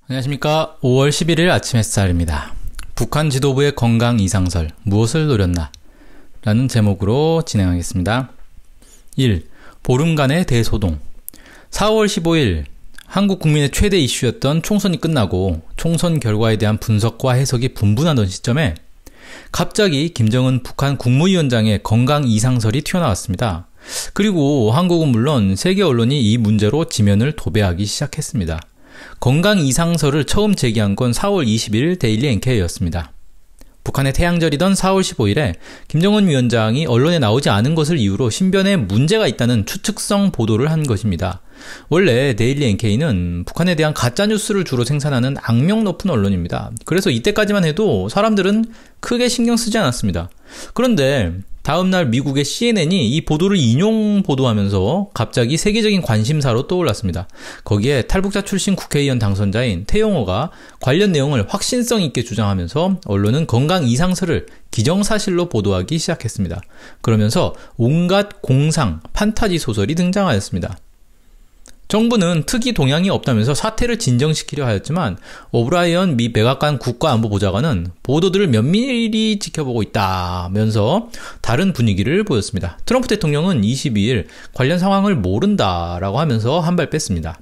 안녕하십니까. 5월 11일 아침 햇살입니다. 북한 지도부의 건강 이상설, 무엇을 노렸나? 라는 제목으로 진행하겠습니다. 1. 보름간의 대소동. 4월 15일 한국 국민의 최대 이슈였던 총선이 끝나고 총선 결과에 대한 분석과 해석이 분분하던 시점에 갑자기 김정은 북한 국무위원장의 건강 이상설이 튀어나왔습니다. 그리고 한국은 물론 세계 언론이 이 문제로 지면을 도배하기 시작했습니다. 건강 이상설을 처음 제기한 건 4월 20일 데일리 NK였습니다. 북한의 태양절이던 4월 15일에 김정은 위원장이 언론에 나오지 않은 것을 이유로 신변에 문제가 있다는 추측성 보도를 한 것입니다. 원래 데일리 NK는 북한에 대한 가짜뉴스를 주로 생산하는 악명 높은 언론입니다. 그래서 이때까지만 해도 사람들은 크게 신경 쓰지 않았습니다. 그런데 다음날 미국의 CNN이 이 보도를 인용 보도하면서 갑자기 세계적인 관심사로 떠올랐습니다. 거기에 탈북자 출신 국회의원 당선자인 태영호가 관련 내용을 확신성 있게 주장하면서 언론은 건강 이상설을 기정사실로 보도하기 시작했습니다. 그러면서 온갖 공상, 판타지 소설이 등장하였습니다. 정부는 특이 동향이 없다면서 사태를 진정시키려 하였지만 오브라이언 미 백악관 국가안보보좌관은 보도들을 면밀히 지켜보고 있다면서 다른 분위기를 보였습니다. 트럼프 대통령은 22일 관련 상황을 모른다라고 하면서 한 발 뺐습니다.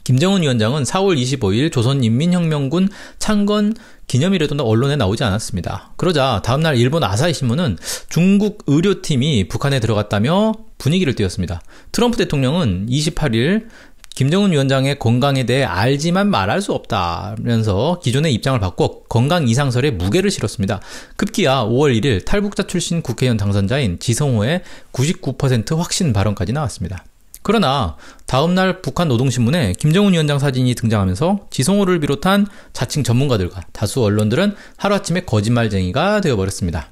김정은 위원장은 4월 25일 조선인민혁명군 창건 기념일에도 언론에 나오지 않았습니다. 그러자 다음날 일본 아사히 신문은 중국 의료팀이 북한에 들어갔다며 분위기를 띄웠습니다. 트럼프 대통령은 28일 김정은 위원장의 건강에 대해 알지만 말할 수 없다면서 기존의 입장을 바꿔 건강 이상설에 무게를 실었습니다. 급기야 5월 1일 탈북자 출신 국회의원 당선자인 지성호의 99% 확신 발언까지 나왔습니다. 그러나 다음날 북한 노동신문에 김정은 위원장 사진이 등장하면서 지성호를 비롯한 자칭 전문가들과 다수 언론들은 하루아침에 거짓말쟁이가 되어버렸습니다.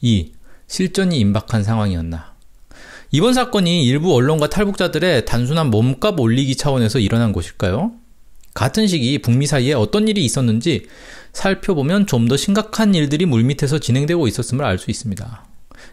2. 실전이 임박한 상황이었나? 이번 사건이 일부 언론과 탈북자들의 단순한 몸값 올리기 차원에서 일어난 것일까요? 같은 시기 북미 사이에 어떤 일이 있었는지 살펴보면 좀 더 심각한 일들이 물밑에서 진행되고 있었음을 알 수 있습니다.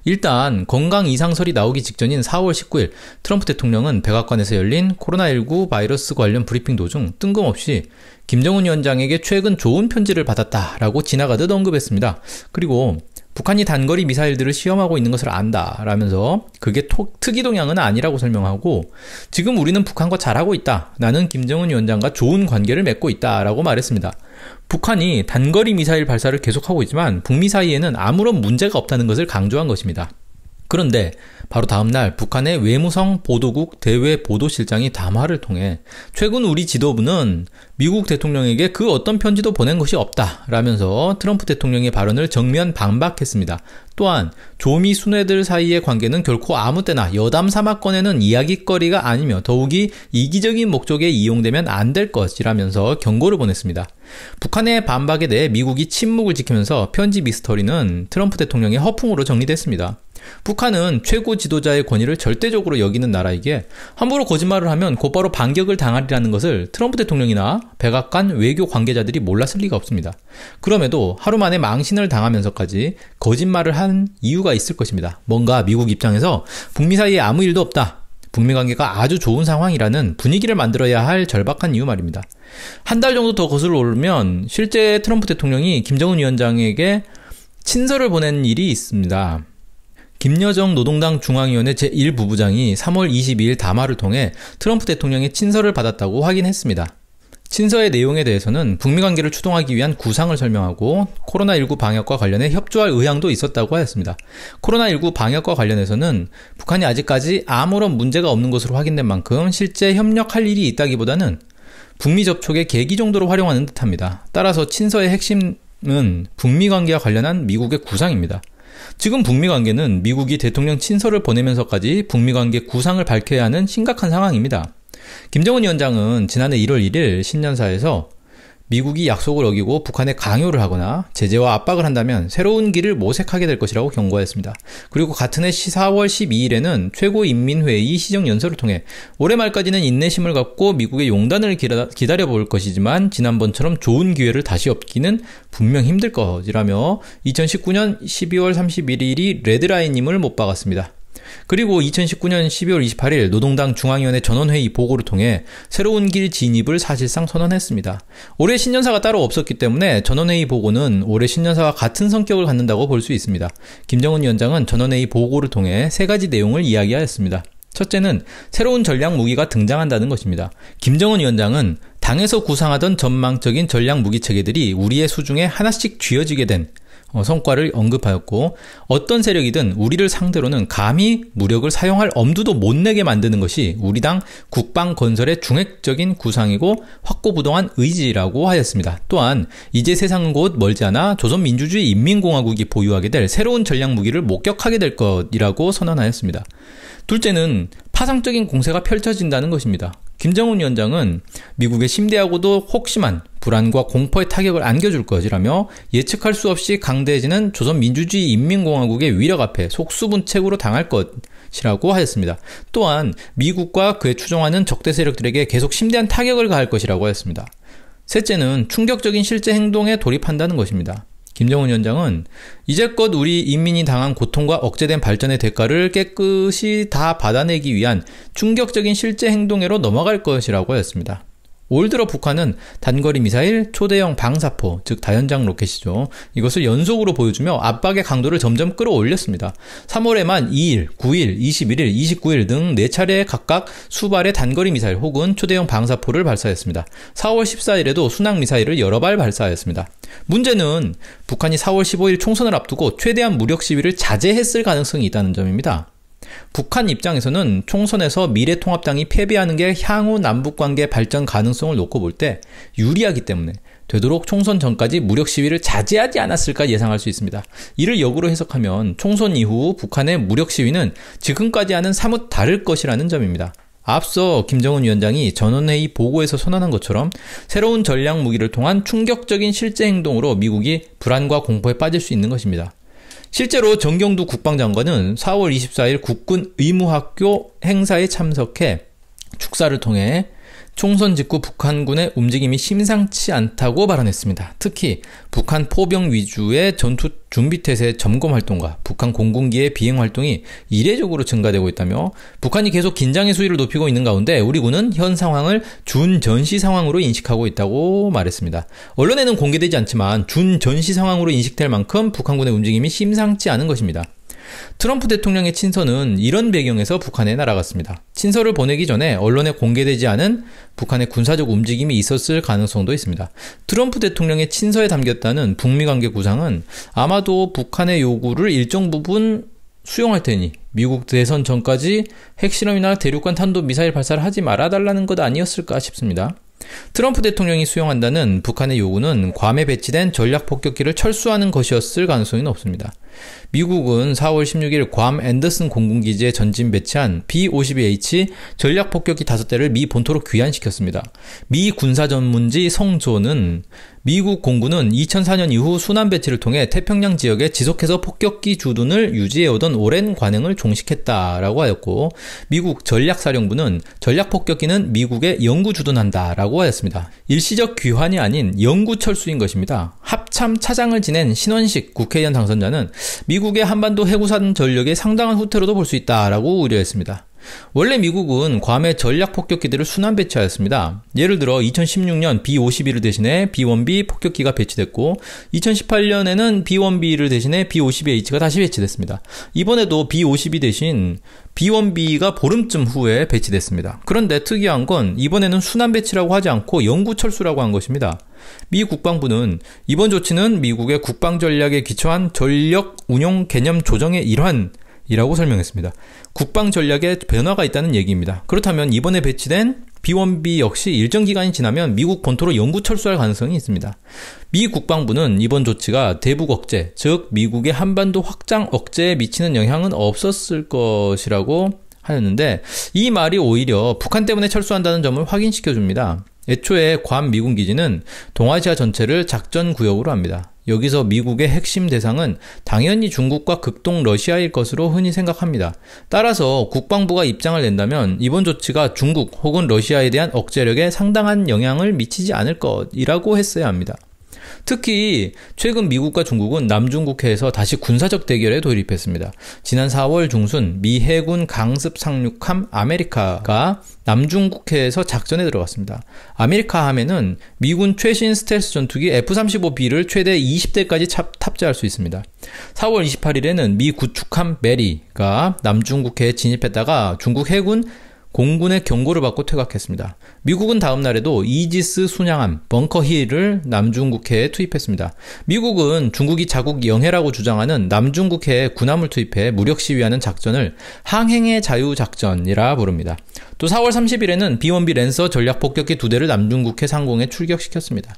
일단 건강 이상설이 나오기 직전인 4월 19일 트럼프 대통령은 백악관에서 열린 코로나19 바이러스 관련 브리핑 도중 뜬금없이 김정은 위원장에게 최근 좋은 편지를 받았다라고 지나가듯 언급했습니다. 그리고 북한이 단거리 미사일들을 시험하고 있는 것을 안다라면서 그게 특이 동향은 아니라고 설명하고 지금 우리는 북한과 잘하고 있다. 나는 김정은 위원장과 좋은 관계를 맺고 있다라고 말했습니다. 북한이 단거리 미사일 발사를 계속하고 있지만 북미 사이에는 아무런 문제가 없다는 것을 강조한 것입니다. 그런데 바로 다음날 북한의 외무성 보도국 대외보도실장이 담화를 통해 최근 우리 지도부는 미국 대통령에게 그 어떤 편지도 보낸 것이 없다라면서 트럼프 대통령의 발언을 정면 반박했습니다. 또한 조미 순회들 사이의 관계는 결코 아무 때나 여담 삼아 꺼내는 이야기거리가 아니며 더욱이 이기적인 목적에 이용되면 안 될 것이라면서 경고를 보냈습니다. 북한의 반박에 대해 미국이 침묵을 지키면서 편지 미스터리는 트럼프 대통령의 허풍으로 정리됐습니다. 북한은 최고 지도자의 권위를 절대적으로 여기는 나라이기에 함부로 거짓말을 하면 곧바로 반격을 당하리라는 것을 트럼프 대통령이나 백악관 외교 관계자들이 몰랐을 리가 없습니다. 그럼에도 하루 만에 망신을 당하면서까지 거짓말을 한 이유가 있을 것입니다. 뭔가 미국 입장에서 북미 사이에 아무 일도 없다. 북미 관계가 아주 좋은 상황이라는 분위기를 만들어야 할 절박한 이유 말입니다. 한 달 정도 더 거슬러 오르면 실제 트럼프 대통령이 김정은 위원장에게 친서를 보낸 일이 있습니다. 김여정 노동당 중앙위원회 제1부부장이 3월 22일 담화를 통해 트럼프 대통령의 친서를 받았다고 확인했습니다. 친서의 내용에 대해서는 북미 관계를 추동하기 위한 구상을 설명하고 코로나19 방역과 관련해 협조할 의향도 있었다고 하였습니다. 코로나19 방역과 관련해서는 북한이 아직까지 아무런 문제가 없는 것으로 확인된 만큼 실제 협력할 일이 있다기보다는 북미 접촉의 계기 정도로 활용하는 듯합니다. 따라서 친서의 핵심은 북미 관계와 관련한 미국의 구상입니다. 지금 북미 관계는 미국이 대통령 친서를 보내면서까지 북미 관계 구상을 밝혀야 하는 심각한 상황입니다. 김정은 위원장은 지난해 1월 1일 신년사에서 미국이 약속을 어기고 북한에 강요를 하거나 제재와 압박을 한다면 새로운 길을 모색하게 될 것이라고 경고했습니다. 그리고 같은 해 4월 12일에는 최고인민회의 시정연설을 통해 올해 말까지는 인내심을 갖고 미국의 용단을 기다려볼 것이지만 지난번처럼 좋은 기회를 다시 얻기는 분명 힘들 것이라며 2019년 12월 31일이 레드라인임을 못 박았습니다. 그리고 2019년 12월 28일 노동당 중앙위원회 전원회의 보고를 통해 새로운 길 진입을 사실상 선언했습니다. 올해 신년사가 따로 없었기 때문에 전원회의 보고는 올해 신년사와 같은 성격을 갖는다고 볼 수 있습니다. 김정은 위원장은 전원회의 보고를 통해 3가지 내용을 이야기하였습니다. 첫째는 새로운 전략 무기가 등장한다는 것입니다. 김정은 위원장은 당에서 구상하던 전망적인 전략 무기 체계들이 우리의 수중에 하나씩 쥐어지게 된 성과를 언급하였고, 어떤 세력이든 우리를 상대로는 감히 무력을 사용할 엄두도 못 내게 만드는 것이 우리 당 국방 건설의 중핵적인 구상이고 확고부동한 의지라고 하였습니다. 또한 이제 세상은 곧 멀지 않아 조선민주주의 인민공화국이 보유하게 될 새로운 전략 무기를 목격하게 될 것이라고 선언하였습니다. 둘째는 파상적인 공세가 펼쳐진다는 것입니다. 김정은 위원장은 미국의 심대하고도 혹심한 불안과 공포의 타격을 안겨줄 것이라며 예측할 수 없이 강대해지는 조선민주주의 인민공화국의 위력 앞에 속수분책으로 당할 것이라고 하였습니다. 또한 미국과 그에 추종하는 적대 세력들에게 계속 심대한 타격을 가할 것이라고 하였습니다. 셋째는 충격적인 실제 행동에 돌입한다는 것입니다. 김정은 위원장은 이제껏 우리 인민이 당한 고통과 억제된 발전의 대가를 깨끗이 다 받아내기 위한 충격적인 실제 행동으로 넘어갈 것이라고 하였습니다. 올 들어 북한은 단거리 미사일, 초대형 방사포, 즉 다연장 로켓이죠. 이것을 연속으로 보여주며 압박의 강도를 점점 끌어올렸습니다. 3월에만 2일, 9일, 21일, 29일 등 4차례 각각 수발의 단거리 미사일 혹은 초대형 방사포를 발사했습니다. 4월 14일에도 순항 미사일을 여러 발 발사하였습니다. 문제는 북한이 4월 15일 총선을 앞두고 최대한 무력 시위를 자제했을 가능성이 있다는 점입니다. 북한 입장에서는 총선에서 미래통합당이 패배하는 게 향후 남북관계 발전 가능성을 놓고 볼 때 유리하기 때문에 되도록 총선 전까지 무력 시위를 자제하지 않았을까 예상할 수 있습니다. 이를 역으로 해석하면 총선 이후 북한의 무력 시위는 지금까지와는 사뭇 다를 것이라는 점입니다. 앞서 김정은 위원장이 전원회의 보고에서 선언한 것처럼 새로운 전략 무기를 통한 충격적인 실제 행동으로 미국이 불안과 공포에 빠질 수 있는 것입니다. 실제로 정경두 국방장관은 4월 24일 국군 의무학교 행사에 참석해 축사를 통해 총선 직후 북한군의 움직임이 심상치 않다고 발언했습니다. 특히 북한 포병 위주의 전투 준비태세 점검 활동과 북한 공군기의 비행 활동이 이례적으로 증가되고 있다며 북한이 계속 긴장의 수위를 높이고 있는 가운데 우리 군은 현 상황을 준전시 상황으로 인식하고 있다고 말했습니다. 언론에는 공개되지 않지만 준전시 상황으로 인식될 만큼 북한군의 움직임이 심상치 않은 것입니다. 트럼프 대통령의 친서는 이런 배경에서 북한에 날아갔습니다. 친서를 보내기 전에 언론에 공개되지 않은 북한의 군사적 움직임이 있었을 가능성도 있습니다. 트럼프 대통령의 친서에 담겼다는 북미 관계 구상은 아마도 북한의 요구를 일정 부분 수용할 테니 미국 대선 전까지 핵실험이나 대륙간 탄도 미사일 발사를 하지 말아달라는 것 아니었을까 싶습니다. 트럼프 대통령이 수용한다는 북한의 요구는 괌에 배치된 전략폭격기를 철수하는 것이었을 가능성이 높습니다. 미국은 4월 16일 괌 앤더슨 공군기지에 전진 배치한 B-52H 전략폭격기 5대를 미 본토로 귀환시켰습니다. 미 군사전문지 성조는 미국 공군은 2004년 이후 순환 배치를 통해 태평양 지역에 지속해서 폭격기 주둔을 유지해오던 오랜 관행을 종식했다라고 하였고, 미국 전략사령부는 전략폭격기는 미국에 영구 주둔한다라고 하였습니다. 일시적 귀환이 아닌 영구 철수인 것입니다. 합참 차장을 지낸 신원식 국회의원 당선자는 미국의 한반도 해구산 전력의 상당한 후퇴로도 볼 수 있다라고 우려했습니다. 원래 미국은 괌에 전략 폭격기들을 순환 배치하였습니다. 예를 들어 2016년 B-51을 대신해 B-1B 폭격기가 배치됐고 2018년에는 B-1B를 대신해 B-52H가 다시 배치됐습니다. 이번에도 B-52 대신 B-1B가 보름쯤 후에 배치됐습니다. 그런데 특이한 건 이번에는 순환 배치라고 하지 않고 영구 철수라고 한 것입니다. 미 국방부는 이번 조치는 미국의 국방 전략에 기초한 전력 운용 개념 조정의 일환이라고 설명했습니다. 국방 전략에 변화가 있다는 얘기입니다. 그렇다면 이번에 배치된 B-1B 역시 일정 기간이 지나면 미국 본토로 영구 철수할 가능성이 있습니다. 미 국방부는 이번 조치가 대북 억제, 즉 미국의 한반도 확장 억제에 미치는 영향은 없었을 것이라고 하였는데, 이 말이 오히려 북한 때문에 철수한다는 점을 확인시켜줍니다. 애초에 괌 미군 기지는 동아시아 전체를 작전 구역으로 합니다. 여기서 미국의 핵심 대상은 당연히 중국과 극동 러시아일 것으로 흔히 생각합니다. 따라서 국방부가 입장을 낸다면 이번 조치가 중국 혹은 러시아에 대한 억제력에 상당한 영향을 미치지 않을 것이라고 했어야 합니다. 특히 최근 미국과 중국은 남중국해에서 다시 군사적 대결에 돌입했습니다. 지난 4월 중순 미 해군 강습 상륙함 아메리카가 남중국해에서 작전에 들어갔습니다. 아메리카 함에는 미군 최신 스텔스 전투기 F-35B를 최대 20대까지 탑재할 수 있습니다. 4월 28일에는 미 구축함 메리가 남중국해에 진입했다가 중국 해군 공군의 경고를 받고 퇴각했습니다. 미국은 다음 날에도 이지스 순양함 벙커힐을 남중국해에 투입했습니다. 미국은 중국이 자국 영해라고 주장하는 남중국해에 군함을 투입해 무력 시위하는 작전을 항행의 자유작전이라 부릅니다. 또 4월 30일에는 B-1B 랜서 전략 폭격기 2대를 남중국해 상공에 출격시켰습니다.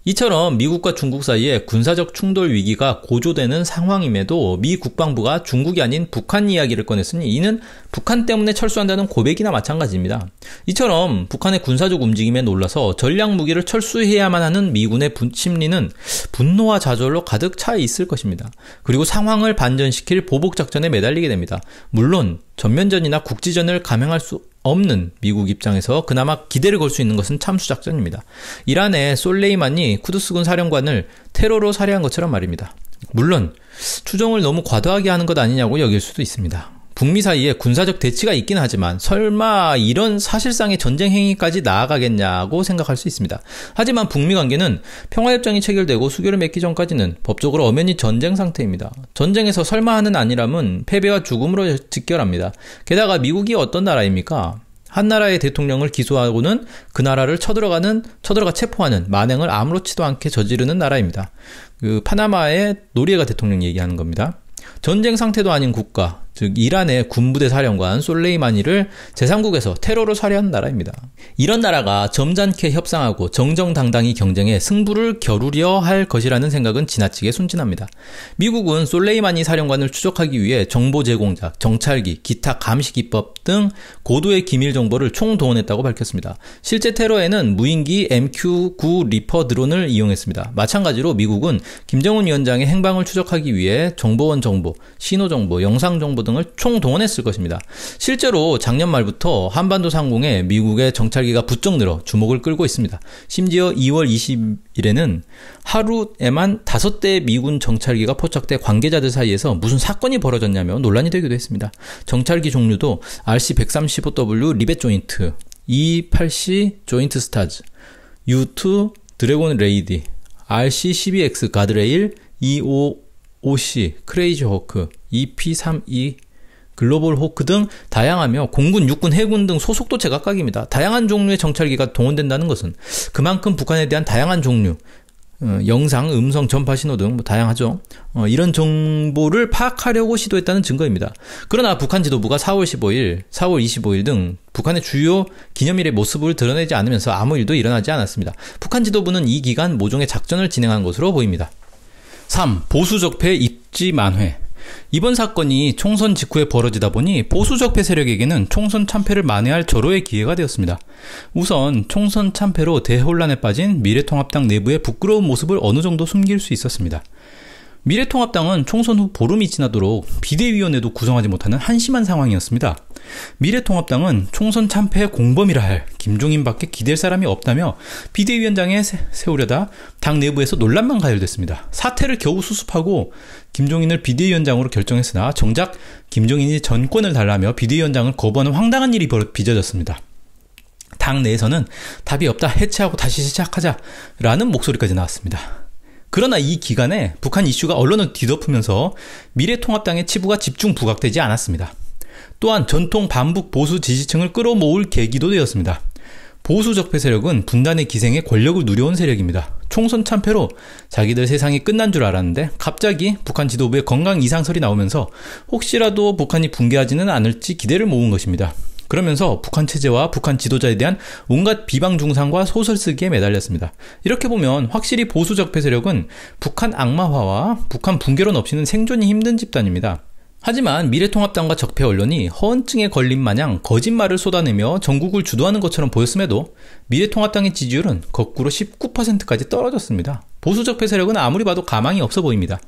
이처럼 미국과 중국 사이에 군사적 충돌 위기가 고조되는 상황임에도 미 국방부가 중국이 아닌 북한 이야기를 꺼냈으니 이는 북한 때문에 철수한다는 고백이나 마찬가지입니다. 이처럼 북한의 군사적 움직임에 놀라서 전략 무기를 철수해야만 하는 미군의 심리는 분노와 좌절로 가득 차 있을 것입니다. 그리고 상황을 반전시킬 보복작전에 매달리게 됩니다. 물론 전면전이나 국지전을 감행할 수 없는 미국 입장에서 그나마 기대를 걸 수 있는 것은 참수작전입니다. 이란의 솔레이마니 쿠드스군 사령관을 테러로 살해한 것처럼 말입니다. 물론 추정을 너무 과도하게 하는 것 아니냐고 여길 수도 있습니다. 북미 사이에 군사적 대치가 있긴 하지만 설마 이런 사실상의 전쟁 행위까지 나아가겠냐고 생각할 수 있습니다. 하지만 북미 관계는 평화협정이 체결되고 수교를 맺기 전까지는 법적으로 엄연히 전쟁 상태입니다. 전쟁에서 설마 하는 아니람은 패배와 죽음으로 직결합니다. 게다가 미국이 어떤 나라입니까? 한 나라의 대통령을 기소하고는 그 나라를 쳐들어가 체포하는 만행을 아무렇지도 않게 저지르는 나라입니다. 파나마의 노리에가 대통령 얘기하는 겁니다. 전쟁 상태도 아닌 국가, 즉 이란의 군부대 사령관 솔레이마니를 제3국에서 테러로 살해한 나라입니다. 이런 나라가 점잖게 협상하고 정정당당히 경쟁해 승부를 겨루려 할 것이라는 생각은 지나치게 순진합니다. 미국은 솔레이마니 사령관을 추적하기 위해 정보 제공자, 정찰기, 기타 감시 기법 등 고도의 기밀 정보를 총동원했다고 밝혔습니다. 실제 테러에는 무인기 MQ-9 리퍼 드론을 이용했습니다. 마찬가지로 미국은 김정은 위원장의 행방을 추적하기 위해 정보원 정보, 신호 정보, 영상 정보 등을 총동원했을 것입니다. 실제로 작년 말부터 한반도 상공에 미국의 정찰기가 부쩍 늘어 주목을 끌고 있습니다. 심지어 2월 20일에는 하루에만 5대의 미군 정찰기가 포착돼 관계자들 사이에서 무슨 사건이 벌어졌냐며 논란이 되기도 했습니다. 정찰기 종류도 RC-135W 리벳 조인트, E-80 조인트 스타즈, U-2 드래곤 레이디, RC-12X 가드레일, E-5C 크레이지 호크, EP-32 글로벌 호크 등 다양하며 공군, 육군, 해군 등 소속도 제각각입니다. 다양한 종류의 정찰기가 동원된다는 것은 그만큼 북한에 대한 다양한 종류, 영상, 음성, 전파 신호 등 다양하죠. 이런 정보를 파악하려고 시도했다는 증거입니다. 그러나 북한 지도부가 4월 15일, 4월 25일 등 북한의 주요 기념일의 모습을 드러내지 않으면서 아무 일도 일어나지 않았습니다. 북한 지도부는 이 기간 모종의 작전을 진행한 것으로 보입니다. 3. 보수적폐 입지 만회. 이번 사건이 총선 직후에 벌어지다 보니 보수적폐 세력에게는 총선 참패를 만회할 절호의 기회가 되었습니다. 우선 총선 참패로 대혼란에 빠진 미래통합당 내부의 부끄러운 모습을 어느 정도 숨길 수 있었습니다. 미래통합당은 총선 후 보름이 지나도록 비대위원회도 구성하지 못하는 한심한 상황이었습니다. 미래통합당은 총선 참패의 공범이라 할 김종인밖에 기댈 사람이 없다며 비대위원장에 세우려다 당 내부에서 논란만 가열됐습니다. 사태를 겨우 수습하고 김종인을 비대위원장으로 결정했으나 정작 김종인이 전권을 달라며 비대위원장을 거부하는 황당한 일이 빚어졌습니다. 당 내에서는 답이 없다, 해체하고 다시 시작하자라는 목소리까지 나왔습니다. 그러나 이 기간에 북한 이슈가 언론을 뒤덮으면서 미래통합당의 치부가 집중 부각되지 않았습니다. 또한 전통 반북 보수 지지층을 끌어모을 계기도 되었습니다. 보수 적폐 세력은 분단의 기생에 권력을 누려온 세력입니다. 총선 참패로 자기들 세상이 끝난 줄 알았는데 갑자기 북한 지도부의 건강 이상설이 나오면서 혹시라도 북한이 붕괴하지는 않을지 기대를 모은 것입니다. 그러면서 북한 체제와 북한 지도자에 대한 온갖 비방 중상과 소설 쓰기에 매달렸습니다. 이렇게 보면 확실히 보수 적폐 세력은 북한 악마화와 북한 붕괴론 없이는 생존이 힘든 집단입니다. 하지만 미래통합당과 적폐 언론이 허언증에 걸린 마냥 거짓말을 쏟아내며 전국을 주도하는 것처럼 보였음에도 미래통합당의 지지율은 거꾸로 19%까지 떨어졌습니다. 보수 적폐 세력은 아무리 봐도 가망이 없어 보입니다.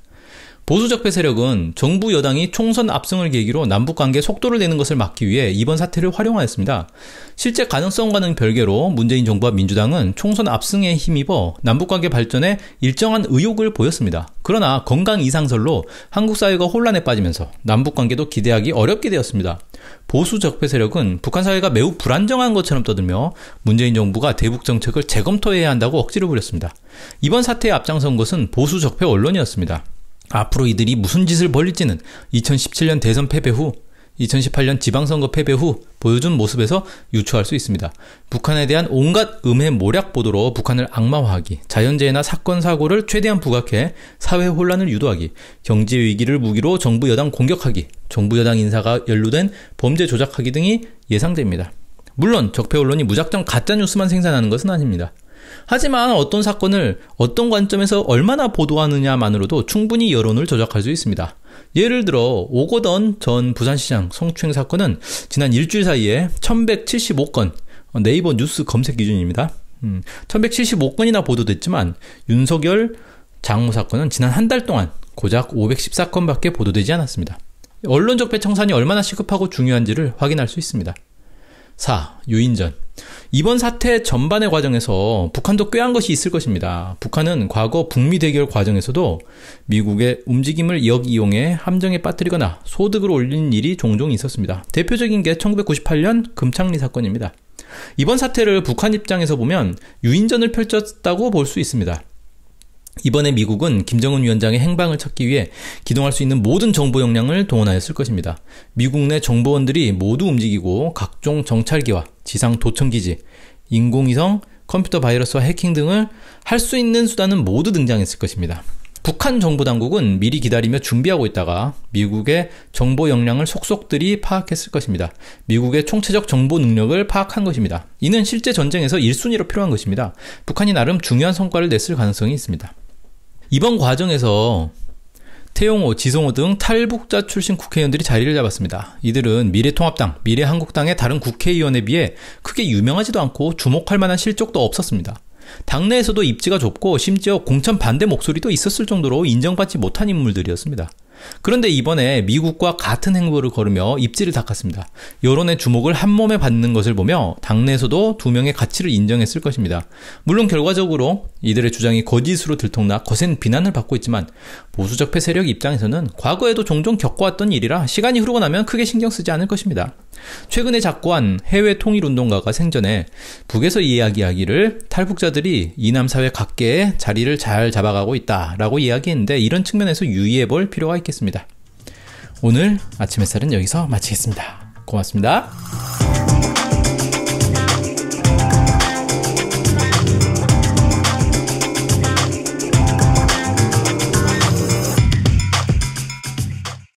보수 적폐 세력은 정부 여당이 총선 압승을 계기로 남북관계에 속도를 내는 것을 막기 위해 이번 사태를 활용하였습니다. 실제 가능성과는 별개로 문재인 정부와 민주당은 총선 압승에 힘입어 남북관계 발전에 일정한 의욕을 보였습니다. 그러나 건강 이상설로 한국 사회가 혼란에 빠지면서 남북관계도 기대하기 어렵게 되었습니다. 보수 적폐 세력은 북한 사회가 매우 불안정한 것처럼 떠들며 문재인 정부가 대북 정책을 재검토해야 한다고 억지를 부렸습니다. 이번 사태에 앞장선 것은 보수 적폐 언론이었습니다. 앞으로 이들이 무슨 짓을 벌일지는 2017년 대선 패배 후 2018년 지방선거 패배 후 보여준 모습에서 유추할 수 있습니다. 북한에 대한 온갖 음해 모략 보도로 북한을 악마화하기, 자연재해나 사건 사고를 최대한 부각해 사회 혼란을 유도하기, 경제 위기를 무기로 정부 여당 공격하기, 정부 여당 인사가 연루된 범죄 조작하기 등이 예상됩니다. 물론 적폐 언론이 무작정 가짜뉴스만 생산하는 것은 아닙니다. 하지만 어떤 사건을 어떤 관점에서 얼마나 보도하느냐만으로도 충분히 여론을 조작할 수 있습니다. 예를 들어 오거돈 전 부산시장 성추행 사건은 지난 일주일 사이에 1175건, 네이버 뉴스 검색 기준입니다. 1175건이나 보도됐지만 윤석열 장모 사건은 지난 한 달 동안 고작 514건밖에 보도되지 않았습니다. 언론 적폐 청산이 얼마나 시급하고 중요한지를 확인할 수 있습니다. 4. 유인전. 이번 사태 전반의 과정에서 북한도 꾀한 것이 있을 것입니다. 북한은 과거 북미 대결 과정에서도 미국의 움직임을 역이용해 함정에 빠뜨리거나 소득을 올린 일이 종종 있었습니다. 대표적인 게 1998년 금창리 사건입니다. 이번 사태를 북한 입장에서 보면 유인전을 펼쳤다고 볼 수 있습니다. 이번에 미국은 김정은 위원장의 행방을 찾기 위해 기동할 수 있는 모든 정보 역량을 동원하였을 것입니다. 미국 내 정보원들이 모두 움직이고 각종 정찰기와 지상 도청기지, 인공위성, 컴퓨터 바이러스와 해킹 등을 할 수 있는 수단은 모두 등장했을 것입니다. 북한 정보당국은 미리 기다리며 준비하고 있다가 미국의 정보 역량을 속속들이 파악했을 것입니다. 미국의 총체적 정보 능력을 파악한 것입니다. 이는 실제 전쟁에서 1순위로 필요한 것입니다. 북한이 나름 중요한 성과를 냈을 가능성이 있습니다. 이번 과정에서 태용호, 지성호 등 탈북자 출신 국회의원들이 자리를 잡았습니다. 이들은 미래통합당, 미래한국당의 다른 국회의원에 비해 크게 유명하지도 않고 주목할 만한 실적도 없었습니다. 당내에서도 입지가 좁고 심지어 공천 반대 목소리도 있었을 정도로 인정받지 못한 인물들이었습니다. 그런데 이번에 미국과 같은 행보를 걸으며 입지를 닦았습니다. 여론의 주목을 한몸에 받는 것을 보며 당내에서도 두 명의 가치를 인정했을 것입니다. 물론 결과적으로 이들의 주장이 거짓으로 들통나 거센 비난을 받고 있지만 보수 적폐 세력 입장에서는 과거에도 종종 겪어왔던 일이라 시간이 흐르고 나면 크게 신경 쓰지 않을 것입니다. 최근에 작고한 해외 통일운동가가 생전에 북에서 이야기하기를 탈북자들이 이남 사회 각계에 자리를 잘 잡아가고 있다라고 이야기했는데 이런 측면에서 유의해볼 필요가 있겠습니다. 오늘 아침 햇살은 여기서 마치겠습니다. 고맙습니다.